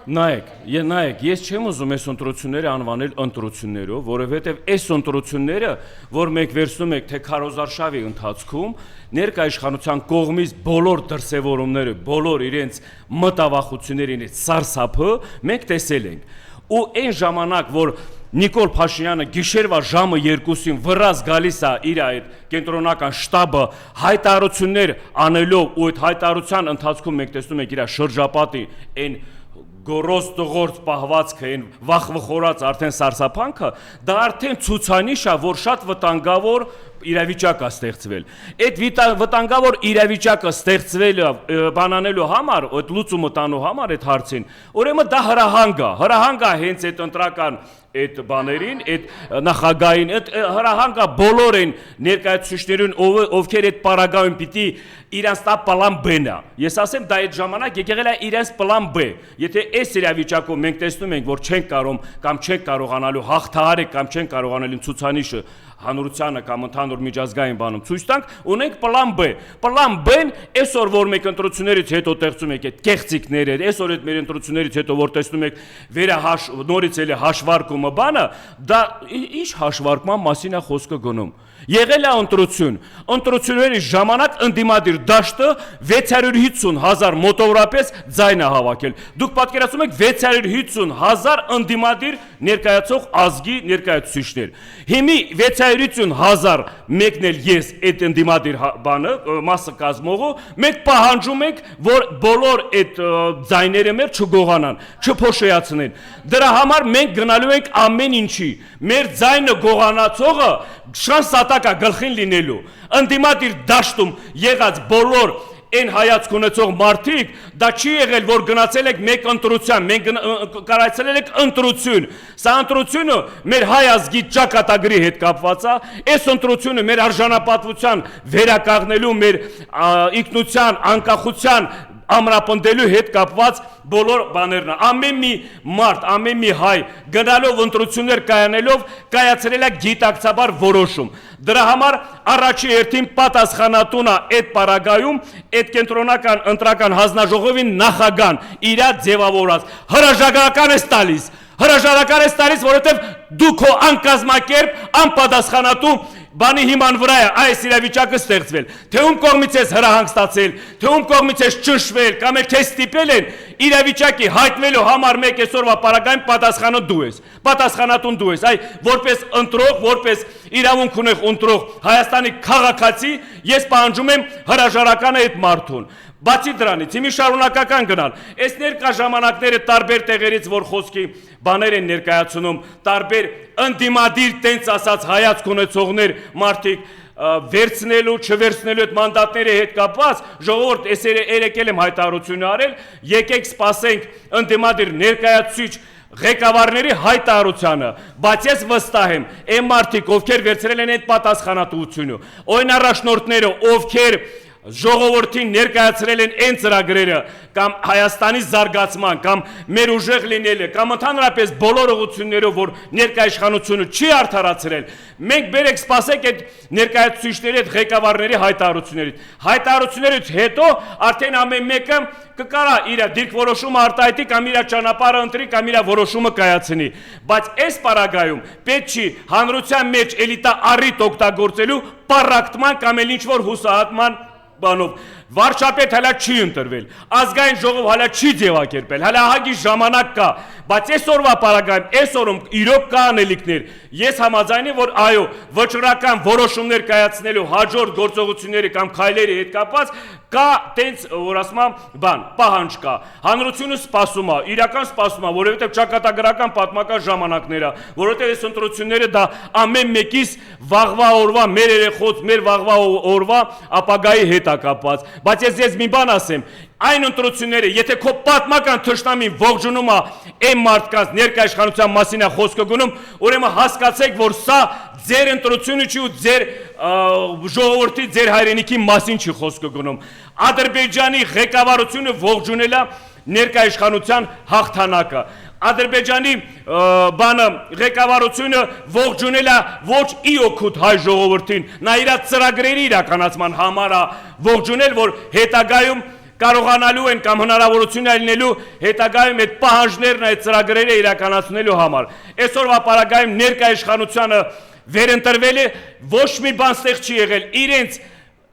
Նայեք, ես չեմ ուզում այս ընտրությունները անվանել ընտրություններով, որովհետև այս ընտրությունները, որ մենք վերցնում ենք թե քարոզարշավի ընթացքում, ներկայաշխանության կողմից բոլոր դրսևորումները, բոլոր իրենց մտավախությունների, իրենց սարսափը մենք տեսել ենք։ Ու այն ժամանակ, որ Նիկոլ Փաշինյանը գիշերվա ժամը 2-ին վրաս գալիս է իր այդ կենտրոնական շտաբը հայտարարություններ անելով ու այդ հայտարարության ընթացքում մենք տեսնում ենք իր շրջապատի այն գորոստողործ պահվածքը, այն վախվխորած արդեն սարսափանքը, դա արդեն ցուցանիշ է, որ շատ վտանգավոր իրավիճակ է ստեղծվել։ Այդ վտանգավոր իրավիճակը ստեղծվելը բանանելու համար, այդ լուծումը տանու համար այդ հարցին, ուրեմն դա հրահանգ է հենց այդ ընտրական այդ բաներին, այդ նախագահային, այդ հրահանգը բոլոր են ներկայացուցիչներին, ովքեր այդ պարագայում պիտի իրենց տա պլան B-ն է։ Ես ասեմ, դա այդ ժամանակ եկեղել է իրենց պլան B։ Եթե այս իրավիճակում մենք տեսնում ենք, որ չենք կարող կամ չենք կարողանալու հաղթահարել կամ չենք կարողանալու ցուցանիշը հանրությանը կամ ընդհանուր միջազգային բանում ցույց տանք, ունենք պլան B։ Պլան B-ն այսօր որ մենք ընտրություններից հետո տեղծում ենք այդ կեղծիքները, այսօր այդ մեր ընտրություններից հետո որ տեսնում եք նորից էլի հաշվարկումը բանը, դա ինչ հաշվարկման մասին է խոսքը գնում։ Եղել է ընտրությունների ժամանակ ընդդիմադիր դաշտը 650,000 մոտավորապես ձայն է հավաքել։ Դուք պատկերացնում եք 650,000 ընդդիմադիր ներկայացող ազգի ներկայացուցիչներ։ Հիմի 650,000 մեկն էլ ես այդ ընդդիմադիր բանը մասը կազմողը մենք պահանջում ենք, որ բոլոր այդ ձայները մեր չգողանան, չփոշեացնեն։ Դրա համար մենք գնալու ենք ամեն ինչի։ Մեր ձայնը գողանացողը շանս ատակա գլխին լինելու։ Ընդդիմադիր դաշտում եղած բոլոր այն հայացք ունեցող մարդիկ, դա չի եղել, որ գնացել եք մեկ ընտրության, մենք կարայցել եք ընտրություն։ Սա ընտրությունը մեր հայ ազգի ճակատագրի հետ կապված է, այս ընտրությունը մեր արժանապատվության վերականգնելու, մեր ինքնության, անկախության ամրապնդելու հետ կապված բոլոր բաներն է։ Ամեն մի մարդ, ամեն մի հայ գնալով ընտրություններ կայանելով կայացրել է գիտակցաբար որոշում։ Դրա համար առաջի հերթին պատասխանատուն է այդ պարագայում այդ կենտրոնական ընտրական հանձնաժողովին նախագահան իր ձևավորած հրաժարական է տալիս, որովհետև դու քո անկազմակերպ, անպատասխանատու բանի հիման վրա է այս իրավիճակը ստեղծվել, թե ում կողմից ես հրահանգ ստացել, թե ում կողմից ես ճնշվել, կամ էլ քեզ ստիպել են իրավիճակի հայտնվելու համար մեկ այսօրվա պարագայում պատասխանատուն դու ես, այ որպես ընտրող, որպես իրավունք ունեղ ընտրող Հայաստանի քաղաքացի, ես պահանջում եմ հրաժարականը այդ մարդուն։ Բացի դրանից, հիմի շարունակական գնալ, այս ներկա ժամանակները տարբեր տեղերից, որ խոսքի բաներ են ներկայացնում, տարբեր ընդդիմադիր տենց ասած հայացք ունեցողներ մարդիկ վերցնելու, չվերցնելու այդ մանդատների հետ կապված, ժողովուրդ, այս երեկել եմ հայտարարություն արել, եկեք սպասենք ընդդիմադիր ներկայացուցիչ ղեկավարների հայտարարությանը, բայց ես վստահ եմ, այն մարդիկ, ովքեր վերցրել են այդ պատասխանատվությունը, այն առաջնորդները, ովքեր ժողովրդին ներկայացրել են այն ծրագրերը կամ Հայաստանի զարգացման կամ մեր ուժեղ լինելը կամ ընդհանրապես բոլոր ուղղություններով որ ներկայաշխանությունը չի արդարացրել, մենք բերեք սպասեք այդ ներկայացուցիչների այդ ղեկավարների հայտարարություններից հետո արդեն ամեն մեկը կկարա իր դիրքորոշումը արտահայտի կամ իր ճանապարհը ընտրի կամ իր որոշումը կայացնի, բայց այս պարագայում պետք չի հանրության մեջ էլիտա առիթ օգտագործելու պառակտման կամ էլ ինչ-որ հուսահատման բանով վարչապետ հələ չի ընտրվել, ազգային ժողով հələ չի ձևակերպել, հələ ահագի ժամանակ կա, բայց այսօրվա պարագայում, այսօրում իրոք կա անելիքներ, ես համաձայն եմ, որ այո, վճռական որոշումներ կայացնելու հաջորդ գործողությունների կամ քայլերի հետ կապված կա տենց որ ասում եմ բան, պահանջ կա, հանրությունը սպասում է, իրական սպասում է, որովհետև ճակատագրական պատմական ժամանակներ է, որովհետև այս ընտրությունները դա ամեն մեկիս վաղվա օրվա, մեր երեխոց, մեր վաղվա օրվա ապագայի հետ է կապված, բայց ես մի բան ասեմ, այն ընտրությունները, եթե քո պատմական թշնամին ողջունում է այն մարդկանց ներկայաշխանության մասին է խոսքը գնում, ուրեմն հասկացեք, որ սա ձեր ընտրությունը չի ու ձեր ժողովրդի, ձեր հայրենիքի մասին չի խոսքը գնում։ Ադրբեջանի ղեկավարությունը ողջունել է ներկայաշխանության հաղթանակը։ Ադրբեջանի բանը ղեկավարությունը ողջունել է ոչ ի օգուտ հայ ժողովրդին, նա իր ծրագրերի իրականացման համար է ողջունել, որ հետագայում կարողանալու են կամ հնարավորություն լինելու հետագայում այդ պահանջներն այդ ծրագրերը իրականացնելու համար։ Այսօրվա պարագայում ներկայ իշխանությանը վերընտրվել է, ոչ մի բան ստեղ չի եղել, իրենց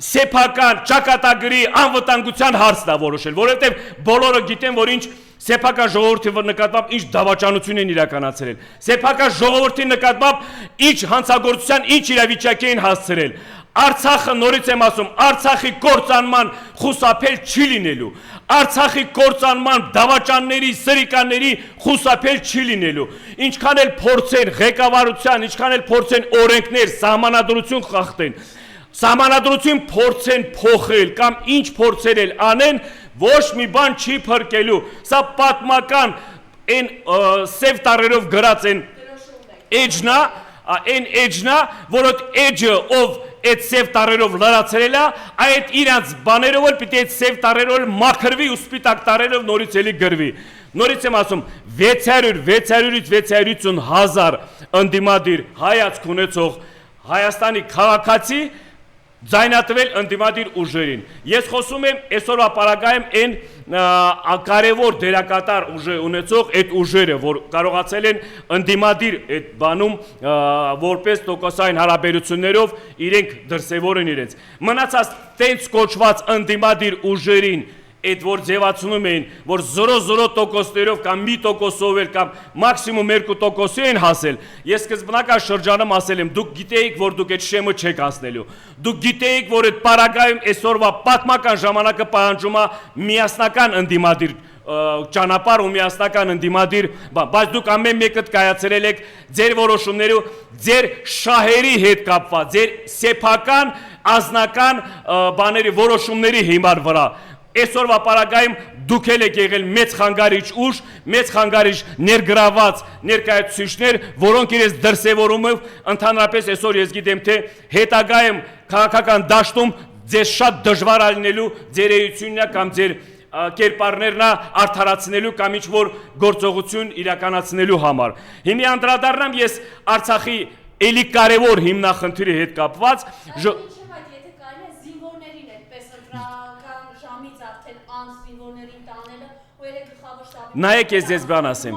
սեփական ճակատագրի անվտանգության հարցն է որոշել, որովհետև բոլորը գիտեն, որ ինչ սեփական ժողովրդի նկատմամբ ինչ դավաճանություն են իրականացրել, սեփական ժողովրդի նկատմամբ ինչ հանցագործության, ինչ իրավիճակի են հասցրել։ Արցախը, նորից եմ ասում, Արցախի կործանման խուսափել չի լինելու, Արցախի կործանման դավաճանների, սրիկանների խուսափել չի լինելու, ինչքան էլ փորձեն ղեկավարության, ինչքան էլ փորձեն օրենքներ, սահմանադրություն խախտեն, սահմանադրություն փորձեն փոխել կամ ինչ փորձեր էլ անեն, ոչ մի բան չի փրկելու, սա պատմական այն սև տառերով գրած են էջնա, այն էջնա, որոտ էջը ով այդ սև տառերով լրացրել է, այդ իրանց բաներով էլ պիտի այդ սև տառերով մաքրվի ու սպիտակ տառերով նորից էլի գրվի։ Նորից եմ ասում 600-ից 650 հազար ընդդիմադիր հայացք ունեցող Հայաստանի քաղաքացի ձայնատվել ընդդիմադիր ուժերին։ Ես խոսում եմ այսօրվա պարագայում այն կարևոր դերակատար ուժ ունեցող այդ ուժերը, որ կարողացել են ընդդիմադիր այդ բանում որպես տոկոսային հարաբերություններով իրենք դրսևորեն իրենց։ Մնացած տենց կոչված ընդդիմադիր ուժերին այդ որ ձևացնում էին, որ 0.0%-ներով կամ 1%-ով էլ կամ մաքսիմում 2%-ի են հասել, ես սկզբնական շրջանում ասել եմ, դուք գիտեիք, որ դուք այդ շեմը չեք հասնելու, դուք գիտեիք, որ այդ պարագայում այսօրվա պատմական ժամանակը պահանջում է միասնական ընդդիմադիր ճանապարհ ու միասնական ընդդիմադիր, բայց դուք ամեն մեկը կայացրել եք ձեր որոշումներով, ձեր շահերի հետ կապված, ձեր սեփական ազնական բաների որոշումների հիման վրա։ Այսօրվա պարագայում դուք եք եղել մեծ խանգարիչ ուժ, մեծ խանգարիչ ներգրաված ներկայացուցիչներ, որոնք իրենց դրսևորումով ընդհանրապես այսօր ես գիտեմ, թե հետագայում քաղաքական դաշտում ձեզ շատ դժվար լինելու ձեր էությունն կամ ձեր կերպարներն արդարացնելու կամ ինչ-որ գործողություն իրականացնելու համար։ Հիմա անդրադառնամ ես Արցախի էլի կարևոր հիմնախնդրի հետ կապված Նայեք ես ձեզ բան ասեմ,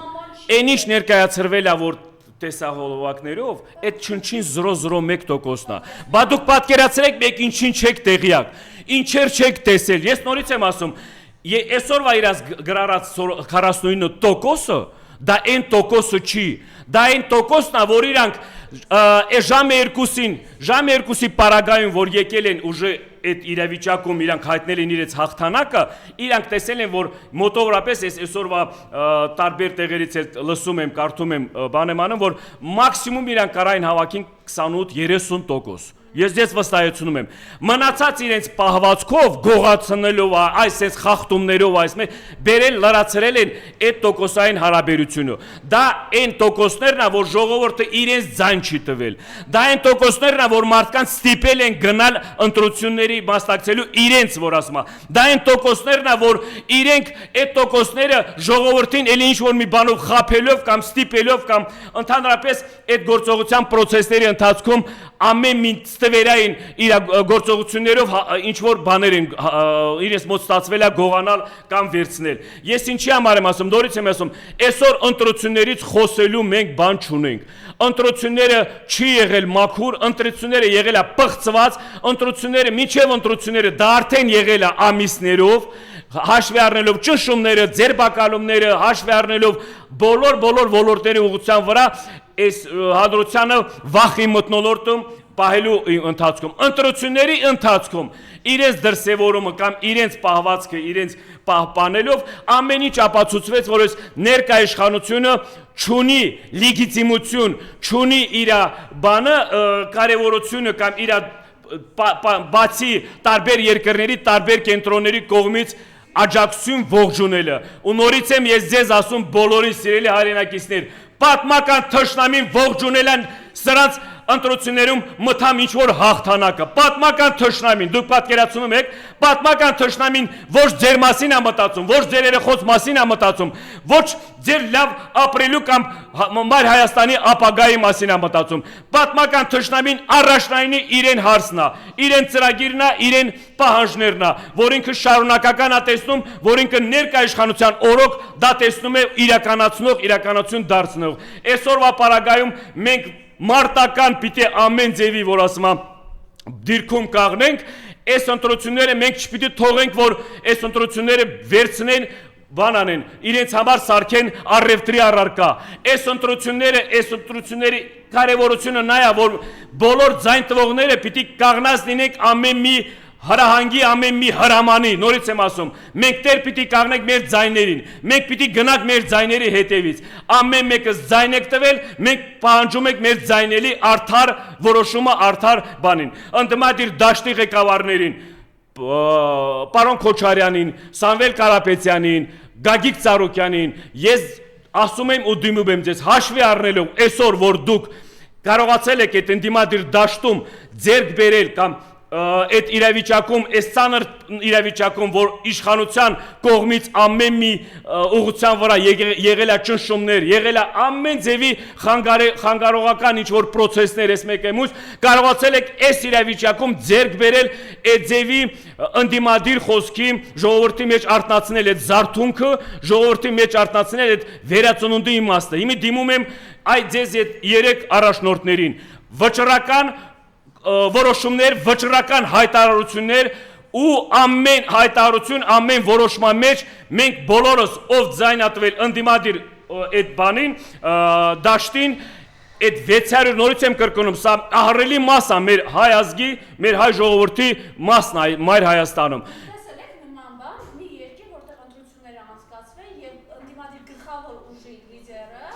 այն ինչ ներկայացրվել է, որ տեսահոլովակներով, այդ չնչին 0.01%-ն է, բա դուք պատկերացրեք մեկ ինչին չեք տեղյակ, ինչեր չեք տեսել, ես նորից եմ ասում, այսօրվա իրաց գրառած 49%-ը, դա այն տոկոսը չի, դա այն տոկոսն է, որ իրանք ժամը երկուսի պարագայում, որ եկել են ուժը այդ իրավիճակում իրանք հայտնել են իրենց հաղթանակը, իրանք տեսել են, որ մոտավորապես այսօրվա տարբեր տեղերից էլ լսում եմ, կարդում եմ, բան եմ անում, որ մաքսիմում իրանք կարային հավաքին 28-30%։ Ես ձեզ վստահեցնում եմ, մնացած իրենց պահվածքով, գողացնելով, այս խախտումներով, բերել լրացրել են այդ տոկոսային հարաբերությունը։ Դա այն տոկոսներն է, որ ժողովուրդը իրենց ձայն չի տվել։ Դա այն տոկոսներն է, որ մարդկանց ստիպել են գնալ ընտրությունների մասնակցելու իրենց, որ ասում է։ Դա այն տոկոսներն է, որ իրենք այդ տոկոսները ժողովրդին էլի ինչ-որ մի բանով խաբելով կամ ստիպելով կամ ընդհանրապես այդ գործողության պրոցեսների ընթացքում ամեն մի ստվերային իր գործողություններով ինչ-որ բաներ են իրենց մոտ ստացվել է գողանալ կամ վերցնել։ Ես ինչի համար եմ ասում, նորից եմ ասում, այսօր ընտրություններից խոսելու մենք բան չունենք։ Ընտրությունները չի եղել մաքուր, ընտրությունները եղել է պղծված, ընտրությունները միջև ընտրությունները դա արդեն եղել է ամիսներով, հաշվի առնելով ճնշումները, ձերբակալումները, հաշվի առնելով բոլոր ոլորտների ուղղության վրա այս հադրությանը վախի մթնոլորտում պահելու ընթացքում, ընտրությունների ընթացքում իրենց դրսևորումը կամ իրենց պահվածքը, իրենց պահպանելով ամեն ինչ ապացուցվեց, որ այս ներկայ իշխանությունը չունի լեգիտիմություն, չունի իր բանը կարևորությունը կամ իր բացի տարբեր երկրների, տարբեր կենտրոնների կողմից աջակցություն ողջունելը։ Ու նորից եմ ես ձեզ ասում բոլորին սիրելի հայրենակիցներ, պատմական թշնամին ողջունել են սրանց ընտրություններում մտամ ինչ-որ հաղթանակը, պատմական թշնամին, դուք պատկերացնում եք, պատմական թշնամին ոչ ձեր մասին է մտածում, ոչ ձեր երեխոց մասին է մտածում, ոչ ձեր լավ ապրելու կամ Մայր Հայաստանի ապագայի մասին է մտածում, պատմական թշնամին առաջնայինի իրեն հարցն է, իրեն ծրագիրն է, իրեն պահանջներն է, որ ինքը շարունակական է տեսնում, որ ինքը ներկա իշխանության օրոք դա տեսնում է իրականություն դարձնող։ Այսօրվա պարագայում մենք մարտական պիտի ամեն ձևի, որ ասում եմ, դիրքում կաղնենք, այս ընտրությունները մենք չպիտի թողենք, որ այս ընտրությունները վերցնեն բանանեն, իրենց համար սարքեն առևտրի առարկա։ Այս ընտրությունների կարևորությունը նա է, որ բոլոր ձայն տվողները պիտի կաղնած լինենք ամեն մի հրահանգի, ամեն մի հրամանի, նորից եմ ասում, մենք տեր պիտի կաղնենք մեր ձայներին, մենք պիտի գնանք մեր ձայների հետևից, ամեն մեկը ձայն եք տվել, մենք պահանջում ենք մեր ձայների արդար որոշումը, արդար բանին, ընդդիմադիր դաշտի ղեկավարներին, պարոն Քոչարյանին, Սամվել Կարապետյանին, Գագիկ Ծառուկյանին, ես ասում եմ ու դիմում եմ ձեզ հաշվի առնելով այսօր, որ դուք կարողացել եք այդ ընդդիմադիր դաշտում ձեռք բերել կամ այդ իրավիճակում, այս ծանր իրավիճակում, որ իշխանության կողմից ամեն մի ուղղության վրա եղել է ճնշումներ, եղել է ամեն ձևի խանգարողական ինչ-որ պրոցեսներ, այս մեկ եմ ուզ, կարողացել եք այս իրավիճակում ձեռք բերել այդ ձևի ընդդիմադիր խոսքի ժողովրդի մեջ արտնացնել այդ զարթունքը, ժողովրդի մեջ արտնացնել այդ վերածնունդի իմաստը։ Հիմա դիմում եմ այդ ձեզ երեք առաջնորդներին, վճռական որոշումներ, վճռական հայտարարություններ ու ամեն հայտարարություն, ամեն որոշման մեջ մենք բոլորս ով ձայնատվել ընդդիմադիր այդ բանին, դաշտին, այդ 600 նորից եմ կրկնում, սա ահռելի մաս է մեր հայ ազգի, մեր հայ ժողովրդի մասն է Մայր Հայաստանում։ Տեսել եք նման բան, մի երկիր, որտեղ ընտրությունները անցկացվեն եւ ընդդիմադիր գլխավոր ուժի լիդերը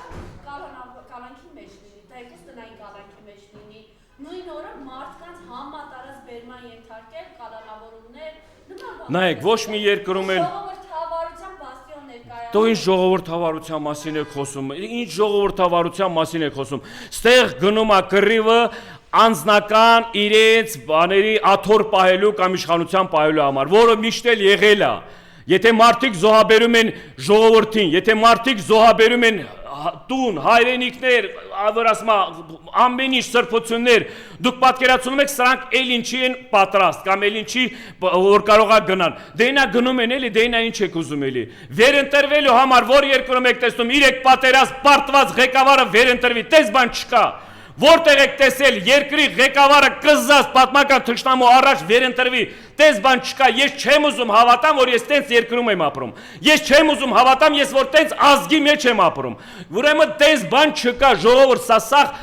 կալանքի մեջ լինի, դա եկուս տնային կալանքի մեջ լինի, նույն օրը մարդկանց համատարած բերման ենթարկել, կալանավորումներ, նման բան։ Նայեք, ոչ մի երկրում էլ ժողովրդավարության բաստիոն ներկայացնում։ Դու ինչ ժողովրդավարության մասին եք խոսում, ինչ ժողովրդավարության մասին եք խոսում, ստեղ գնում է կռիվը անձնական իրենց բաների աթոռ պահելու կամ իշխանության պահելու համար, որը միշտ էլ եղել է։ Եթե մարդիկ զոհաբերում են ժողովրդին, եթե մարդիկ զոհաբերում են տուն, հայրենիքներ, ամեն ինչ սրբություններ, դուք պատկերացնում եք սրանք էլ ինչի են պատրաստ կամ էլ ինչի որ կարող է գնան, դե նա գնում են էլի, դե նա ինչ եք ուզում էլի, վերընտրվելու համար որ երկրում եք տեսնում 3 պատերազմ պարտված ղեկավարը վերընտրվի, տես բան չկա, որտեղ եք տեսել երկրի ղեկավարը կզած պատմական թշնամու առաջ վերընտրվի, տես բան չկա, ես չեմ ուզում հավատամ, որ ես տենց երկրում եմ ապրում, ես չեմ ուզում հավատամ, ես որ տենց ազգի մեջ եմ ապրում, ուրեմն տես բան չկա, ժողովուրդ, սա սաղ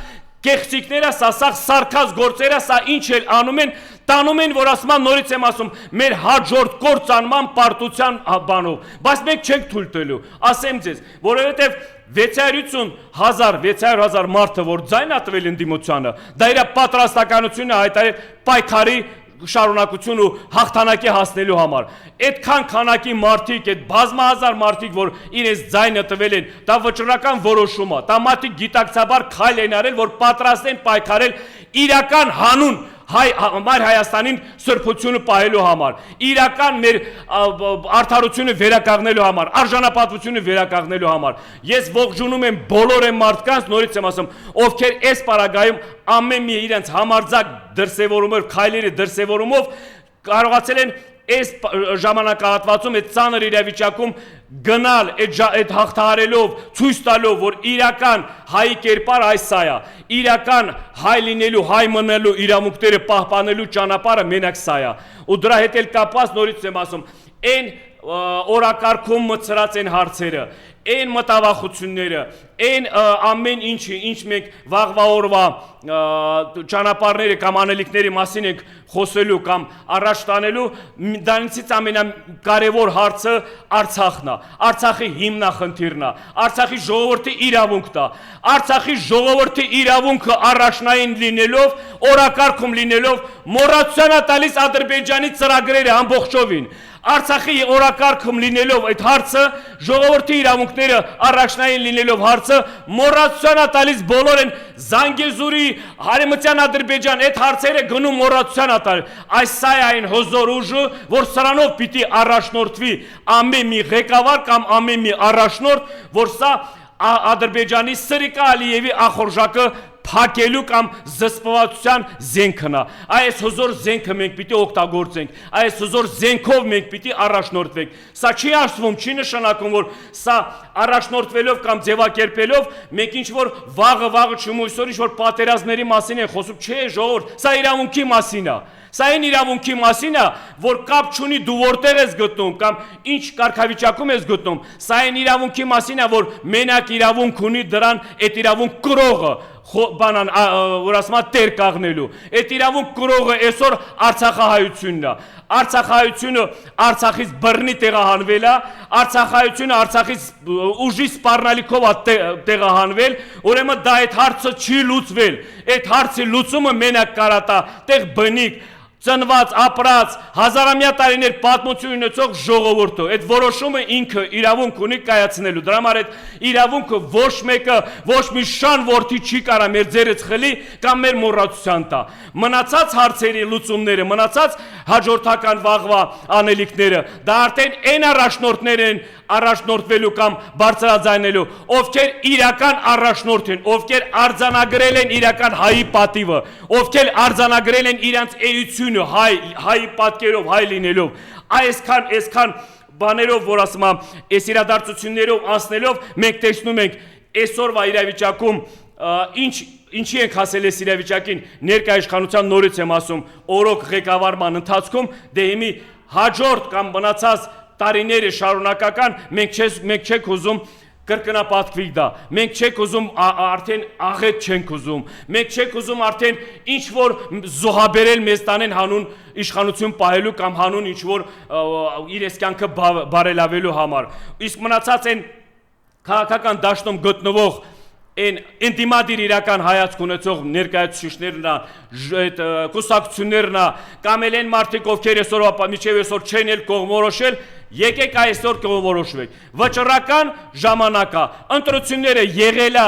կեղծիքները, սա սաղ սարքած գործերը, սա ինչ էլ անում են, տանում են, որ ասում եմ, նորից եմ ասում, մեր հաջորդ կործանման պարտության բանով, բայց մենք չենք թույլ տալու, ասեմ ձեզ, որովհետև 600,000 մարդը, որ ձայնատվել ընդդիմությանը, դա իր պատրաստականությունը հայտարարել պայքարի շարունակություն ու հաղթանակի հասնելու համար։ Այդքան քանակի մարդիկ, այդ բազմահազար մարդիկ, որ իրենց ձայնը տվել են, դա վճռական որոշում է, դա մարդիկ գիտակցաբար քայլ են արել, որ պատրաստ են պայքարել իրական հանուն Մայր Հայաստանին սրբությունը պահելու համար, իրական մեր արդարությունը վերականգնելու համար, արժանապատվությունը վերականգնելու համար։ Ես ողջունում եմ բոլոր այն մարդկանց, նորից եմ ասում, ովքեր այս պարագայում ամեն մի իրենց համարձակ դրսևորումով, քայլերի դրսևորումով կարողացել են այս ժամանակահատվածում, այդ ծանր իրավիճակում գնալ, այդ հաղթահարելով, ցույց տալով, որ իրական հայի կերպար այս սա է, իրական հայ լինելու, հայ մնալու իրավունքները պահպանելու ճանապարհը մենակ սա է։ Ու դրա հետ էլ կապված նորից եմ ասում, այն օրակարգում մցրած են հարցերը, այն մտավախությունները, այն ամեն ինչը, ինչ մենք վաղվա օրվա ճանապարհները կամ անելիքների մասին ենք խոսելու կամ առաջ տանելու, դրանցից ամենակարևոր հարցը Արցախն է, Արցախի հիմնախնդիրն է, Արցախի ժողովրդի իրավունքն է, Արցախի ժողովրդի իրավունքը առաջնային լինելով, օրակարգում լինելով, մոռացության է տալիս Ադրբեջանի ծրագրերը ամբողջովին։ Արցախի օրակարգում լինելով այդ հարցը ժողովրդի իրավունքները առաջնորդները առաջնային լինելով հարցը մոռացության տալիս բոլոր են Զանգեզուրի Հարեմտյան Ադրբեջան այդ հարցերը գնում մոռացության տալ այս սա է այն հզոր ուժը որ սրանով պիտի առաջնորդվի ամեն մի ղեկավար կամ ամեն մի առաջնորդ որ սա Ադրբեջանի Սրիկա Ալիևի ախորժակը փակելու կամ զսպվածության զենքն է այս հզոր զենքը մենք պիտի օգտագործենք այս հզոր զենքով մենք պիտի առաջնորդվենք սա չի ասվում չի նշանակում որ սա առաջնորդվելով կամ ձևակերպելով մենք ինչ որ վաղը չմույսոր ինչ որ պատերազմների մասին են խոսում չէ ժողովուրդ սա իրավունքի մասին է Սա այն իրավունքի մասին է, որ կապ չունի դու որտեղ ես գտնում կամ ինչ կարգավիճակում ես գտնում, սա այն իրավունքի մասին է, որ մենակ իրավունք ունի դրան այդ իրավունք կրողը, բանան, որ ասում է տեր կաղնելու, այդ իրավունք կրողը այսօր Արցախահայությունն է, Արցախահայությունը Արցախից բռնի տեղահանվել է, Արցախահայությունը Արցախից ուժի սպառնալիքով է տեղահանվել, ուրեմն դա այդ հարցը չի լուծվել, այդ հարցի լուծումը մենակ կարա տա տեղ բնիկ ծնված, ապրած, հազարամյա տարիներ պատմություն ունեցող ժողովուրդը, այդ որոշումը ինքը իրավունք ունի կայացնելու, դրա համար այդ իրավունքը ոչ մեկը, ոչ մի շան որդի չի կարա մեր ձերից խլի կամ մեր մոռացության տա։ Մնացած հարցերի լուծումները, մնացած հաջորդական վաղվա անելիքները, դա արդեն այն առաջնորդներ են առաջնորդվելու կամ բարձրաձայնելու, ովքեր իրական առաջնորդ են, ովքեր արձանագրել են իրական հայի պատիվը, ովքեր արձանագրել են իրանց էությունը հայի պատկերով, հայ լինելով, այսքան բաներով, որ ասում եմ, այս իրադարձություններով անցնելով, մենք տեսնում ենք այսօրվա իրավիճակում ինչի ենք հասել այս իրավիճակին, ներկայաշխանության նորից եմ ասում, օրոք ղեկավարման ընթացքում, դե հիմի հաջորդ կամ մնացած տարիները շարունակական մենք չենք ուզում կրկնապատկվիկ դա, մենք չենք ուզում արդեն աղետ չենք ուզում, մենք չենք ուզում արդեն ինչ որ զոհաբերել մեզ տանեն հանուն իշխանություն պահելու կամ հանուն ինչ որ իրենց կյանքը բարելավելու համար, իսկ մնացած են քաղաքական դաշտում գտնվող Ինտիմադիր իրական հայացք ունեցող ներկայացուցիչներն կուսակցություններն կամ էլ են մարդիկ ովքեր այսօր միջև այսօր չեն էլ կողմորոշել եկեք այսօր կողմորոշվեք վճռական ժամանակ է ընտրությունները եղել է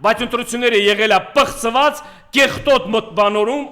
բայց ընտրությունները եղել է պղծված կեղտոտ մտբանորում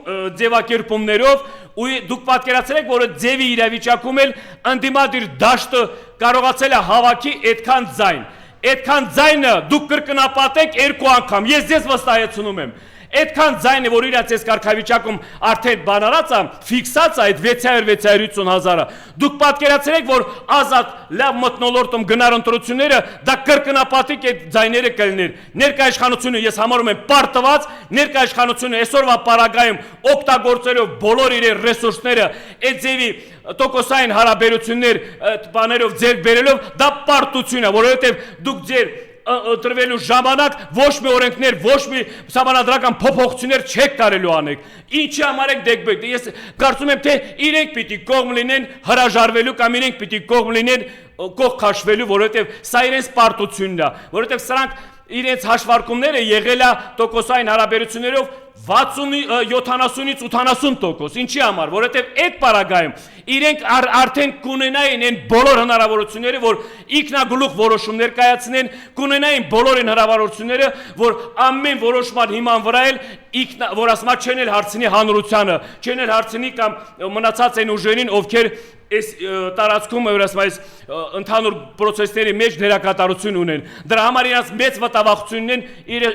ձևակերպումներով ու դուք պատկերացրեք որ ձևի իրավիճակում էլ ընդդիմադիր դաշտը կարողացել է հավաքի այդքան ձայն Այդքան ձայնը դուք կրկնապատեք երկու անգամ, ես ձեզ վստահեցնում եմ, այդքան ձայնը, որ իրաց այս կարգավիճակում արդեն բանարած է, ֆիքսած է այդ 650 հազարը, դուք պատկերացրեք, որ ազատ լավ մթնոլորտում գնար ընտրությունները, դա կրկնապատիկ այդ ձայները կլներ, ներկայաշխանությունը ես համարում եմ պարտված, ներկայաշխանությունը այսօրվա պարագայում օգտագործելով բոլոր իր ռեսուրսները, այդ ձևի տոկոսային հարաբերություններ բաներով ձեռք բերելով դա պարտություն է, որովհետև դուք ձեր ընտրվելու ժամանակ ոչ մի օրենքներ, ոչ մի սահմանադրական փոփոխություններ չեք կարելու անեք։ Ինչի համար եք դեկբեք։ Ես կարծում եմ, թե իրենք պիտի կողմ լինեն հրաժարվելու կամ իրենք պիտի կողմ լինեն կողք քաշվելու, որովհետև սա իրենց պարտությունն է, որովհետև սրանք իրենց հաշվարկումները եղել է տոկոսային հարաբերություններով 70-ից 80%, ինչի համար, որովհետև այդ պարագայում իրենք արդեն կունենային այն բոլոր հնարավորությունները, որ ինքնագլուխ որոշումներ կայացնեն, կունենային բոլոր այն հնարավորությունները, որ ամեն որոշման հիման վրա էլ որ ասում չեն էլ հարցնի հանրությանը, չեն էլ հարցնի կամ մնացած այն ուժերին, ովքեր այս տարածքում այս ընդհանուր պրոցեսների մեջ դերակատարություն ունեն։ Դրա համար իրաց մեծ վտավախությունն են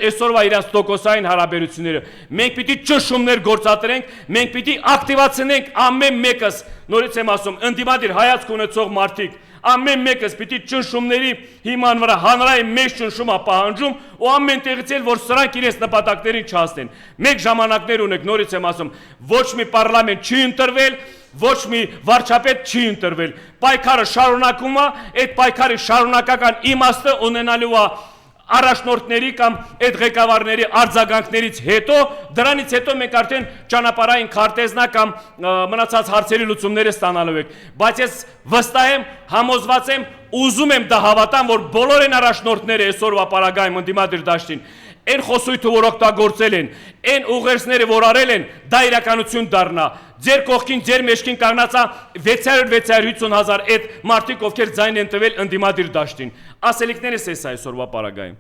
այսօրվա իրաց տոկոսային հարաբերությունները։ Մենք պիտի ճնշումներ գործադրենք, մենք պիտի ակտիվացնենք ամեն մեկս, նորից եմ ասում, ընդդիմադիր հայացք ունեցող մարդիկ, ամեն մեկս պիտի ճնշումների հիման վրա հանրային մեծ ճնշում պահանջում ու ամեն տեղից էլ որ սրանք իրենց նպատակներին չհասնեն։ Մեկ ժամանակներ ունեք, նորից եմ ասում, ոչ մի պարլամենտ չի ընտրվել, ոչ մի վարչապետ չի ընտրվել։ Պայքարը շարունակում է, այդ պայքարի շարունակական իմաստը ունենալու է առաջնորդների կամ այդ ղեկավարների արձագանքներից հետո, դրանից հետո մենք արդեն ճանապարհային քարտեզնա կամ մնացած հարցերի լուծումները ստանալու ենք։ Բայց ես վստահ եմ, համոզված եմ, ուզում եմ դա հավատամ, որ բոլոր այն առաջնորդները այսօրվա պարագայում ընդդիմադիր դաշտին Այն խոսույթը, որ օգտագործել են, այն ուղերձները, որ արել են, դա իրականություն դառնա։ Ձեր կողքին, ձեր մեջքին կանգնածա 600-650 հազար այդ մարդիկ, ովքեր ձայն են տվել ընդդիմադիր դաշտին։ Ասելիքներս էս այսօրվա պարագայում։